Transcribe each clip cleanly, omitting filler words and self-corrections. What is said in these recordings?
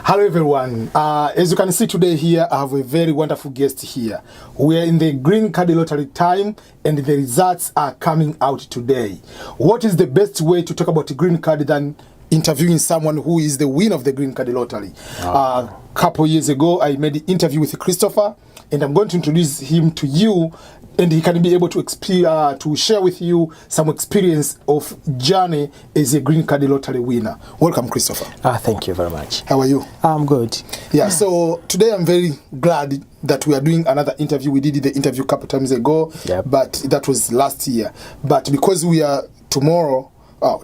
Hello everyone. As you can see today here, I have a very wonderful guest here. We are in the green card lottery time and the results are coming out today. What is the best way to talk about the green card than interviewing someone who is the winner of the green card lottery? A couple years ago, I made an interview with Christopher and I'm going to introduce him to you, and he can be able to share with you some experience of journey as a green card lottery winner. Welcome, Christopher. Thank you very much. How are you? I'm good. Yeah, so today I'm very glad that we are doing another interview. We did the interview a couple times ago, but that was last year. But because we are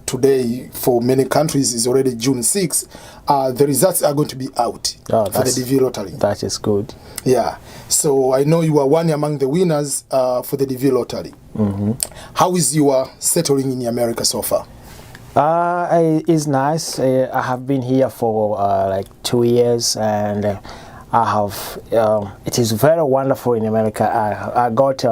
today for many countries is already June 6th, the results are going to be out for the DV lottery. That is good. Yeah, so I know you are one among the winners for the DV lottery. How is your settling in America so far? It's nice. I have been here for like 2 years, and I have. It is very wonderful in America. I got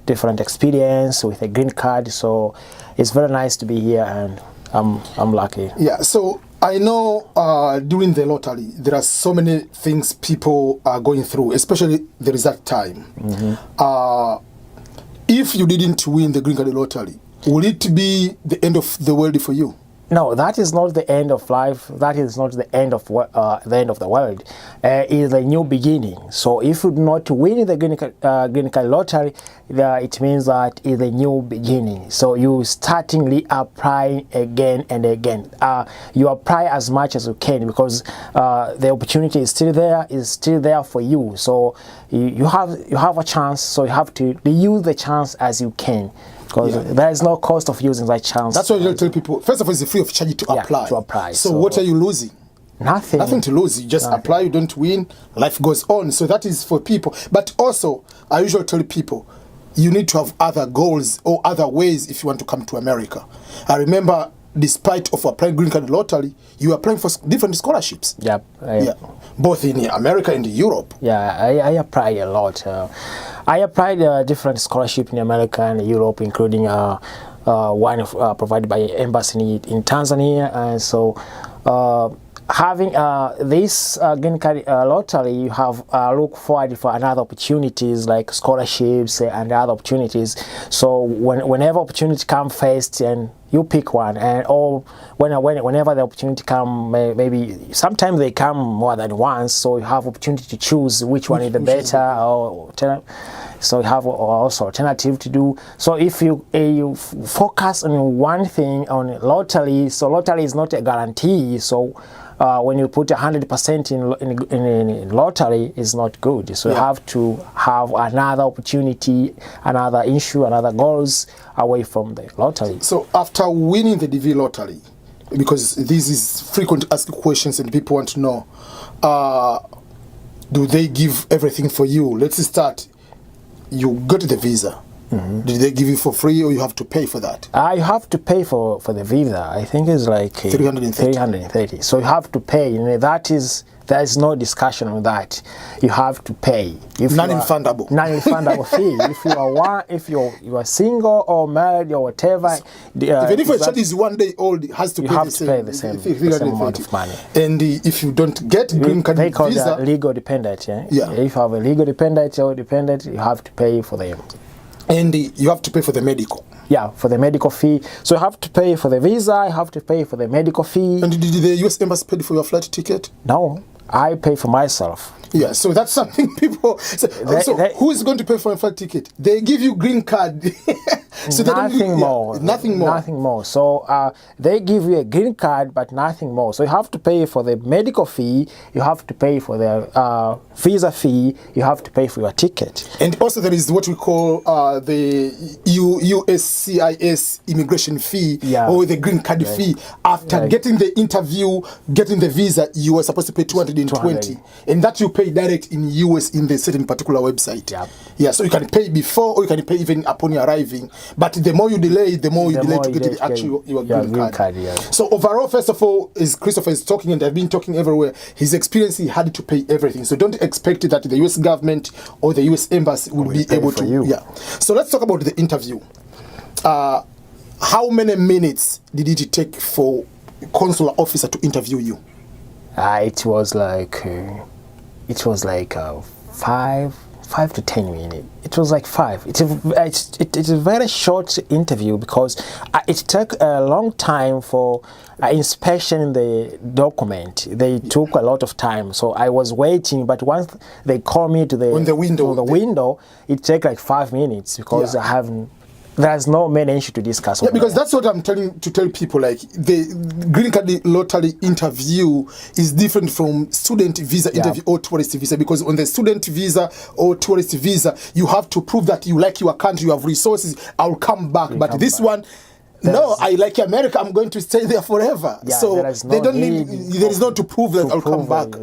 different experience with a green card, so it's very nice to be here, and I'm lucky. Yeah. So I know during the lottery there are so many things people are going through, especially the result time. If you didn't win the green card lottery, will it be the end of the world for you? No, that is not the end of life. That is not the end of the world. It is a new beginning. So if you do not win the green card lottery, it means that it is a new beginning. So you startingly applying again and again. You apply as much as you can, because the opportunity is still there for you. So you have a chance. So you have to use the chance as you can, because there is no cost of using that chance. That's what I tell people. First of all, it's free of charge to apply. So what are you losing? Nothing. Nothing to lose. You just apply, you don't win, life goes on. So that is for people. But also, I usually tell people, you need to have other goals or other ways if you want to come to America. I remember, despite of applying green card lottery, you are applying for different scholarships. Both in America and Europe. I apply a lot. I applied different scholarship in America and Europe, including one provided by embassy in Tanzania. And so having this green card lottery, you have look forward for another opportunities like scholarships and other opportunities. So whenever opportunity come first, and you pick one, and or whenever the opportunity come, maybe sometimes they come more than once, so you have opportunity to choose which one is the better, so you have also alternative to do. So if you focus on one thing, on lottery, so lottery is not a guarantee. So when you put 100% in lottery, is not good. So you have to have another opportunity, another issue, another goals away from the lottery. So after winning the DV lottery, because this is frequent asked questions and people want to know, do they give everything for you? Let's start. You got the visa. Did they give you for free, or you have to pay for that? You have to pay for the visa. I think it's like 330. So you have to pay. There is no discussion on that. You have to pay. Non-refundable. Non-refundable fee. If you are single or married or whatever. Even if a child is 1 day old, it has to pay the same amount of money. And if you don't get green card they call visa, that legal dependent. If you have a legal dependent or dependent, you have to pay for them. And you have to pay for the medical. Yeah, for the medical fee. So you have to pay for the visa, you have to pay for the medical fee. And did the US Embassy pay for your flight ticket? No, I pay for myself. Yeah, so that's something people say. So who is going to pay for a flight ticket? They give you green card. So nothing more. Nothing more. Nothing more. So they give you a green card, but nothing more. So you have to pay for the medical fee, you have to pay for the visa fee, you have to pay for your ticket. And also there is what we call the USCIS immigration fee, or the green card fee. After getting the interview, getting the visa, you are supposed to pay 220. And that you pay direct in US in the certain particular website. Yeah, so you can pay before, or you can pay even upon your arriving. But the more you delay, the more you delay to get the actual your green card. So overall, first of all, as Christopher is talking, and I've been talking everywhere, his experience, he had to pay everything. So don't expect that the US government or the US Embassy will be able to. So let's talk about the interview. How many minutes did it take for consular officer to interview you? It was like 5 to 10 minutes. It was like 5. It's a very short interview because it took a long time for inspection the document. They took a lot of time, so I was waiting. But once they called me to the window, it took like 5 minutes because I haven't. There's no main issue to discuss. Yeah, because that's what I'm trying to tell people. Like the green card lottery interview is different from student visa interview or tourist visa. Because on the student visa or tourist visa, you have to prove that you like your country, you have resources. I'll come back. But this one, no, I like America. I'm going to stay there forever. Yeah, so they don't need. There is no to prove that I'll come back.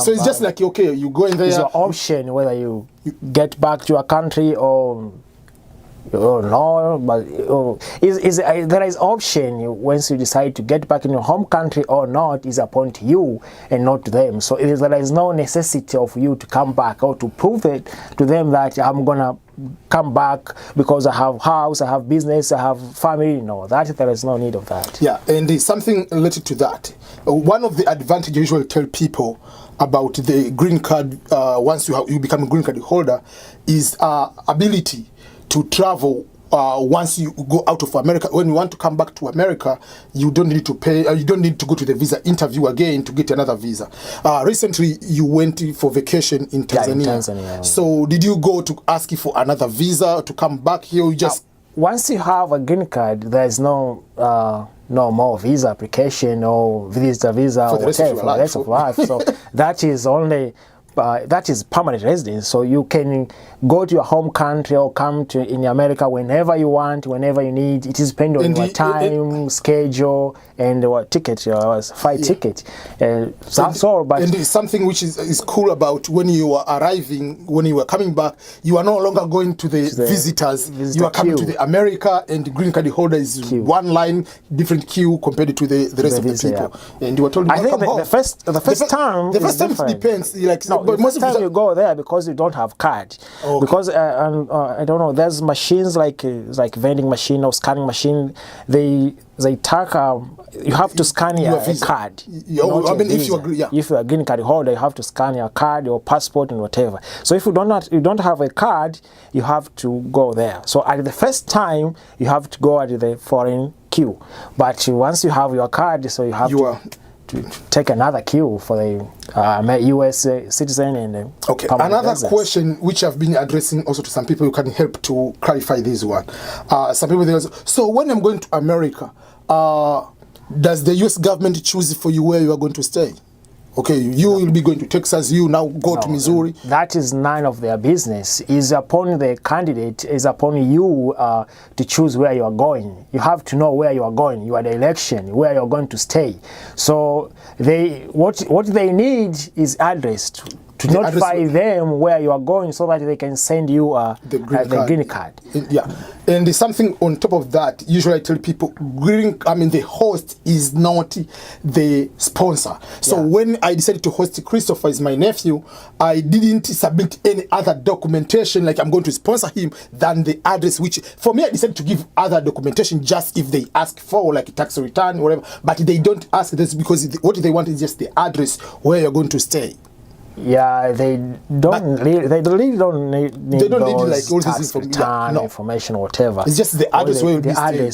So it's just like, okay, you go in there. It's your option whether you get back to your country or. Oh no, but there is option once you decide to get back in your home country or not is upon to you and not to them. So there is no necessity of you to come back or to prove it to them that I'm gonna come back because I have house, I have business, I have family. No, there is no need of that. Yeah, and something related to that. One of the advantages I usually tell people about the green card once you become a green card holder is ability to travel once you go out of America. When you want to come back to America, you don't need to pay. You don't need to go to the visa interview again to get another visa. Recently, you went for vacation in Tanzania. Yeah, in Tanzania. So, did you go to ask for another visa to come back here? You just once you have a green card, there is no more visa application or visa or whatever for the rest of life. So that is only. That is permanent residence, so you can go to your home country or come to in America whenever you want, whenever you need. It is depending on your time, schedule, and what ticket, your flight ticket. That's all. But and it's something which is cool about when you are arriving, when you are coming back, you are no longer going to the visitors. You are coming to the America, and the green card holder is one line, different queue compared to the rest of the people. Yeah. And you were told, I think the first time it depends. Like no, but most of the time you go there because you don't have card. Okay. Because I don't know. There's machines like vending machine or scanning machine. They take you have to scan your card. I mean, if you're a green card holder, you have to scan your card, your passport, and whatever. So if you don't have a card, you have to go there. So at the first time, you have to go at the foreign queue. But once you have your card, so you have to take another queue for the U.S. citizen and okay. Another question which I've been addressing also to some people who can help to clarify this one. Some people they also, so when I'm going to America, does the U.S. government choose for you where you are going to stay? Okay, you will be going to Texas, you now go to Missouri. That is none of their business. It's upon the candidate, it's upon you to choose where you are going. You have to know where you are going. You are the election, where you are going to stay. So what they need is address to notify them where you are going so that they can send you the green card. Yeah, and there's something on top of that. Usually I tell people, the host is not the sponsor. So when I decided to host Christopher as my nephew, I didn't submit any other documentation like I'm going to sponsor him than the address, which for me I decided to give other documentation just if they ask for, like tax return, whatever. But they don't ask this because what they want is just the address where you're going to stay. Yeah, they don't really don't need like all tax return information or whatever. It's just the address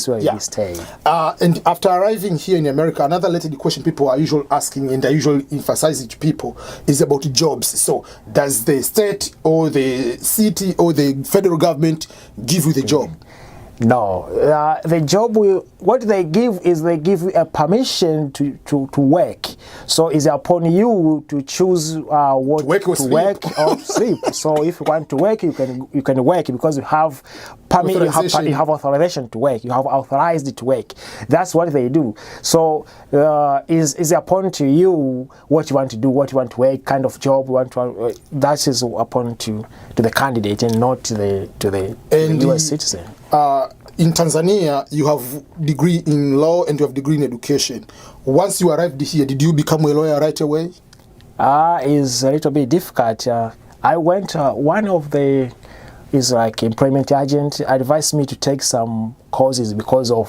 where you stay. And after arriving here in America, another related question people are usually asking, and I usually emphasize it to people, is about jobs. So does the state or the city or the federal government give you the job? No, the job what they give is they give you a permission to work. So it's upon you to choose what to work or sleep. So if you want to work, you can work because you have permit, you have authorization to work. You have authorized to work. That's what they do. So is upon to you what you want to do, what you want to work, kind of job you want to. That is upon to the candidate and not to the U.S. citizen. In Tanzania, you have degree in law and you have degree in education. Once you arrived here, did you become a lawyer right away? It's a little bit difficult. I went one of the is like employment agent, advised me to take some courses because of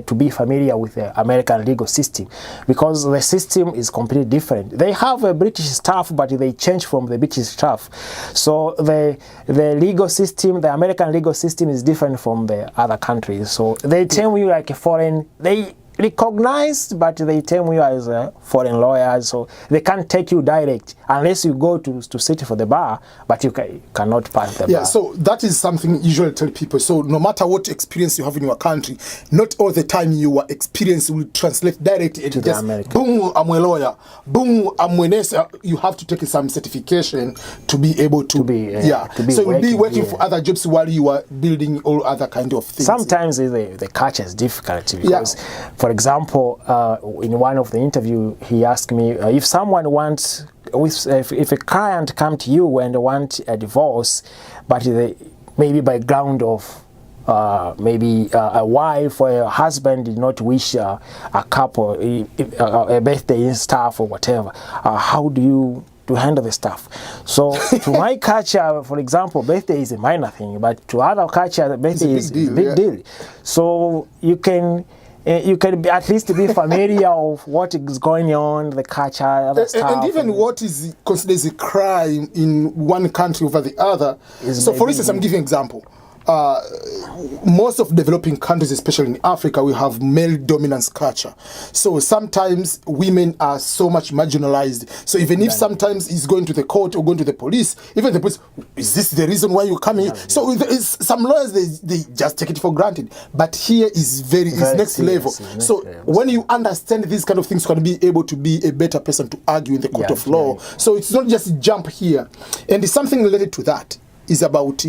to be familiar with the American legal system, because the system is completely different. They have a British staff, but they change from the British staff. So the legal system, the American legal system, is different from the other countries. So they term you like a foreign. They recognized, but they term you as a foreign lawyer, so they can't take you direct unless you go to sit for the bar, but you cannot pass the bar. Yeah, so that is something usually tell people. So no matter what experience you have in your country, not all the time your experience will translate directly to the American. Boom, I'm a lawyer. Boom, I'm a nurse. You have to take some certification to be able to be so you'll be working for other jobs while you are building all other kind of things. Sometimes the culture is difficult because, for example, in one of the interview, he asked me if someone wants, if a client come to you and want a divorce, but they maybe by ground of maybe a wife or a husband did not wish a couple a birthday and stuff or whatever, how do you handle the stuff? So to my culture, for example, birthday is a minor thing, but to other culture, birthday is a big deal. So you can at least be familiar of what is going on, the culture, other stuff. And even what is considered a crime in one country over the other. So for instance, I'm giving an example. Most of developing countries, especially in Africa, we have male dominance culture. So sometimes women are so much marginalized. So even if sometimes he's going to the court or going to the police, even the police, is this the reason why you're coming here? So some lawyers, they just take it for granted. But here is very next level. So when you understand these kind of things, you can be able to be a better person to argue in the court of law. So it's not just jump here. And something related to that is about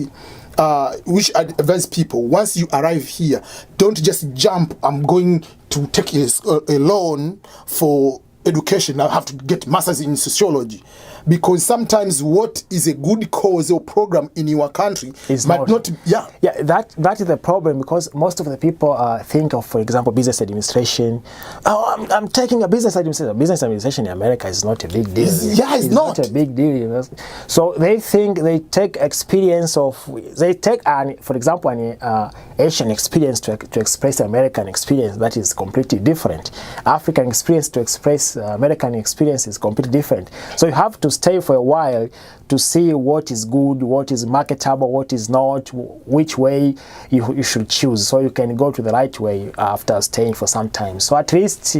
which I advise people, once you arrive here, don't just jump, I'm going to take a loan for education, I have to get masters in sociology. Because sometimes what is a good cause or program in your country might not. That is the problem, because most of the people think of, for example, business administration. Oh, I'm taking a business administration. Business administration in America is not a big deal. It's not a big deal. You know? So they think they take experience of, for example, an Asian experience to express American experience. That is completely different. African experience to express American experience is completely different. So you have to stay for a while to see what is good, what is marketable, what is not, which way you should choose, so you can go to the right way after staying for some time. So at least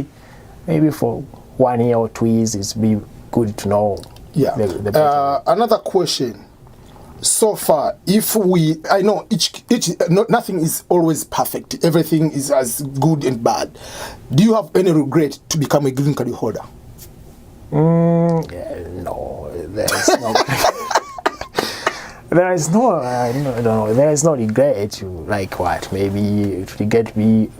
maybe for 1 year or 2 years, it's be good to know. Another question. So far, I know nothing is always perfect. Everything is as good and bad. Do you have any regret to become a green card holder? No, there's no. There is no. No, there is no regret. To like what? Maybe regret me.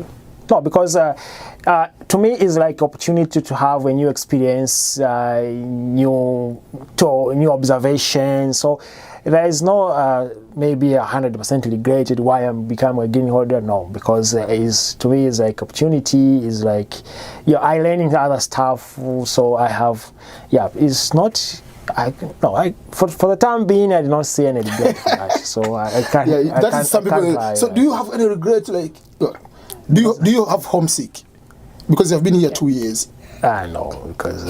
No, because to me it's like opportunity to have a new experience, new observation. So there is no maybe 100% regret why I'm becoming a green holder. No, because to me it's like opportunity. Is like I learning other stuff. So I have it's not. For the time being, I did not see any regret for that. So I can't. That is some people. So do you have any regret? Like, do you have homesick? Because you've been here 2 years. No, because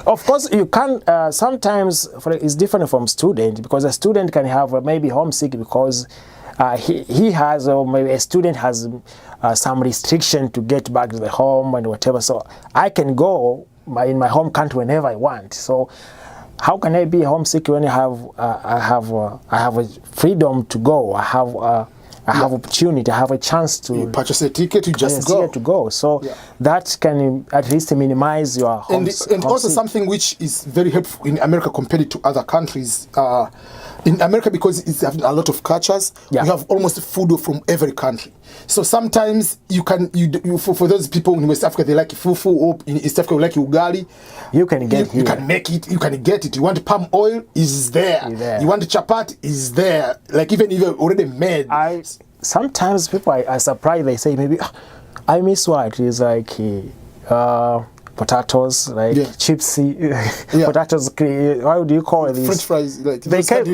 of course you can. Sometimes it's different from student, because a student can have maybe homesick because he has, or maybe a student has some restriction to get back to the home and whatever. So I can go in my home country whenever I want. So how can I be homesick when I have a freedom to go? I have opportunity. I have a chance to purchase a ticket. You just go. So that can at least minimize your homesick. And also something which is very helpful in America compared to other countries. In America, because it's a lot of cultures, we have almost food from every country. So sometimes for those people in West Africa, they like fufu, or in East Africa, they like ugali. You can get You can make it. You can get it. You want palm oil, is there. You want chapati, is there. Like even if you're already made. Sometimes people are surprised. They say maybe I miss what is like. potatoes, like chipsy potatotos. How do you call it? French fries, like they call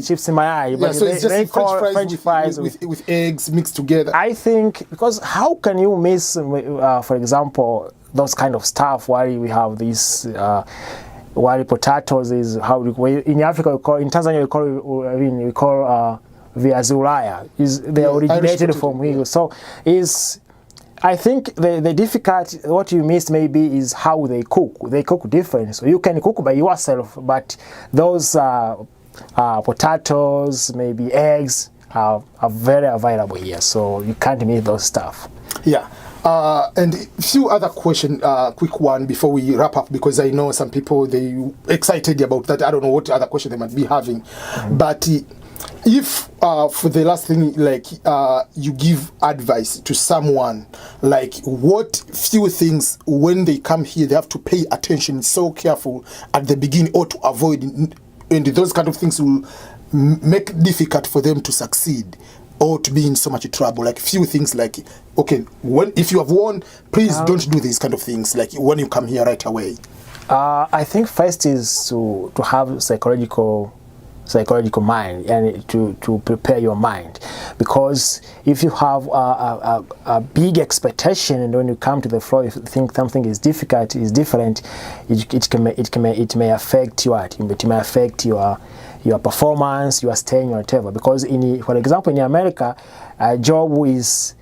chips in my eye. But so it's just they call French fries with eggs mixed together. I think because how can you miss, for example, those kind of stuff while we have this? While potatoes is how in Africa we call, in Tanzania we call viazi ulaya. They originated from here. So I think the difficult, what you missed maybe is how they cook. They cook different. So you can cook by yourself, but those potatoes, maybe eggs are very available here. So you can't miss those stuff. Yeah. And a few other questions, quick one before we wrap up, because I know some people, they excited about that. I don't know what other question they might be having. But if for the last thing, like you give advice to someone, like what few things when they come here, they have to pay attention, so careful at the beginning or to avoid, and those kind of things will make it difficult for them to succeed or to be in so much trouble. Like few things like, okay, if you have won, please don't do these kind of things, like when you come here right away. I think first is to have psychological mind and to prepare your mind, because if you have a big expectation and when you come to the floor, if you think something is difficult, is different, it may affect your performance, your staying, or whatever. Because for example, in America, job is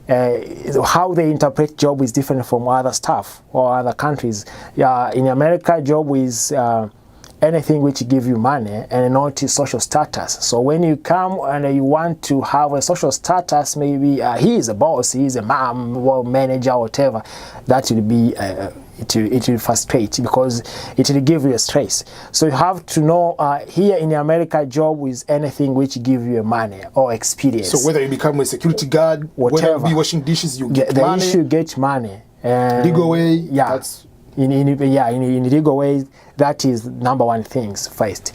how they interpret job is different from other stuff or other countries. In America, job is anything which give you money and not social status. So when you come and you want to have a social status, maybe he is a boss, he is a mom, or manager, whatever, that will be it will frustrate, because it will give you a stress. So you have to know here in America, job is anything which give you money or experience. So whether you become a security guard, whether you be washing dishes, you get money. The issue get money. Legal way, yeah. In legal way, that is number one things first.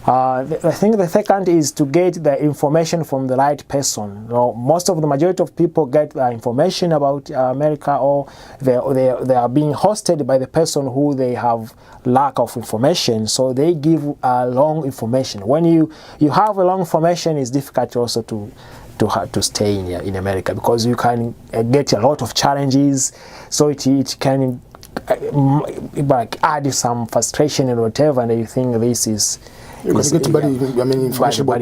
I think the second is to get the information from the right person. Most of the majority of people get the information about America, or they are being hosted by the person who they have lack of information, so they give long information. When you have a long information, it's difficult also to stay in America, because you can get a lot of challenges, so it can add some frustration and whatever, and you think this is. You can get information about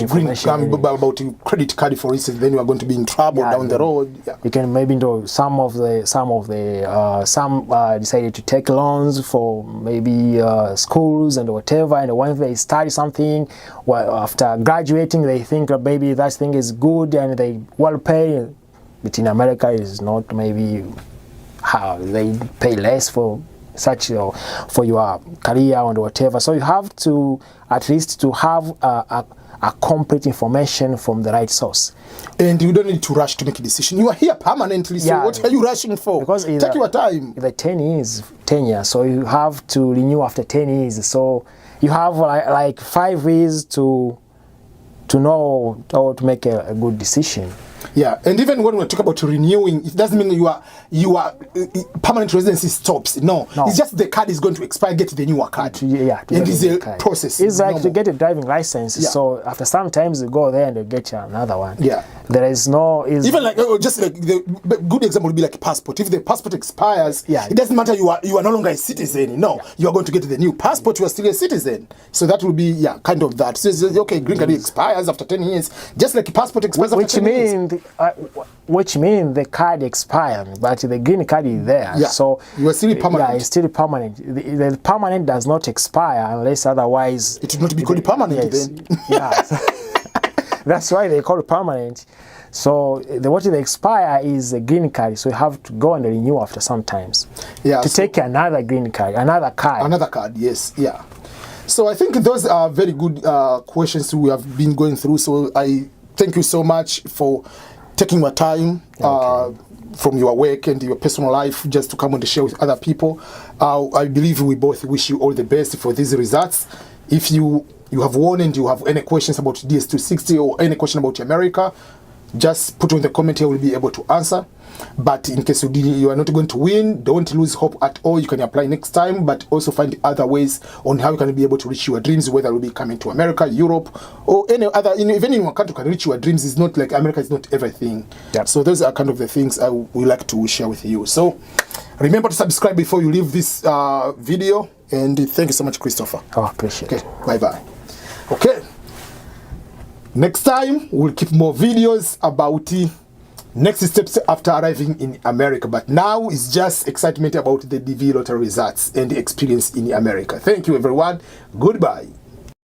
credit card, for instance, then you are going to be in trouble down the road. Yeah. You can maybe do some decided to take loans for maybe schools and whatever, and once they study something, well, after graduating, they think maybe that thing is good and they well pay. But in America, is not maybe how they pay less for such for your career and whatever. So you have to at least to have a complete information from the right source. And you don't need to rush to make a decision. You are here permanently, so what are you rushing for? Because take your time. The 10 years, so you have to renew after 10 years. So you have like 5 years to know how to make a good decision. Yeah, and even when we talk about renewing, it doesn't mean you are permanent residency stops. No, it's just the card is going to expire. Get the newer card. And it's a process. It's like to get a driving license. Yeah. So after some times you go there and you get another one. Yeah, there is no even like just like the good example would be like a passport. If the passport expires, it doesn't matter. You are no longer a citizen. No, you are going to get the new passport. You are still a citizen. So that will be kind of that. So it's okay, green card expires after 10 years, just like a passport expires after 10 years. Which means the card expired, but the green card is there. Yeah. So you are still permanent. Yeah, it's still permanent. The permanent does not expire unless otherwise. It would not be called permanent then. Yeah. That's why they call it permanent. So what they expire is the green card. So you have to go and renew after some times. Yeah. To take another green card, another card. Another card, yes, yeah. So I think those are very good questions we have been going through. So I thank you so much for taking your time from your work and your personal life just to come and share with other people. I believe we both wish you all the best for these results. If you have won and you have any questions about DS260 or any question about America, just put in the comment here, we'll be able to answer. But in case you are not going to win, don't lose hope at all. You can apply next time, but also find other ways on how you can be able to reach your dreams, whether it will be coming to America, Europe, or any other, even in one country can reach your dreams. It's not like America is not everything. Yep. So those are kind of the things I would like to share with you. So remember to subscribe before you leave this video. And thank you so much, Christopher. Oh, appreciate it. Okay, bye-bye. Okay. Next time, we'll keep more videos about next steps after arriving in America. But now it's just excitement about the DV lottery results and the experience in America. Thank you, everyone. Goodbye.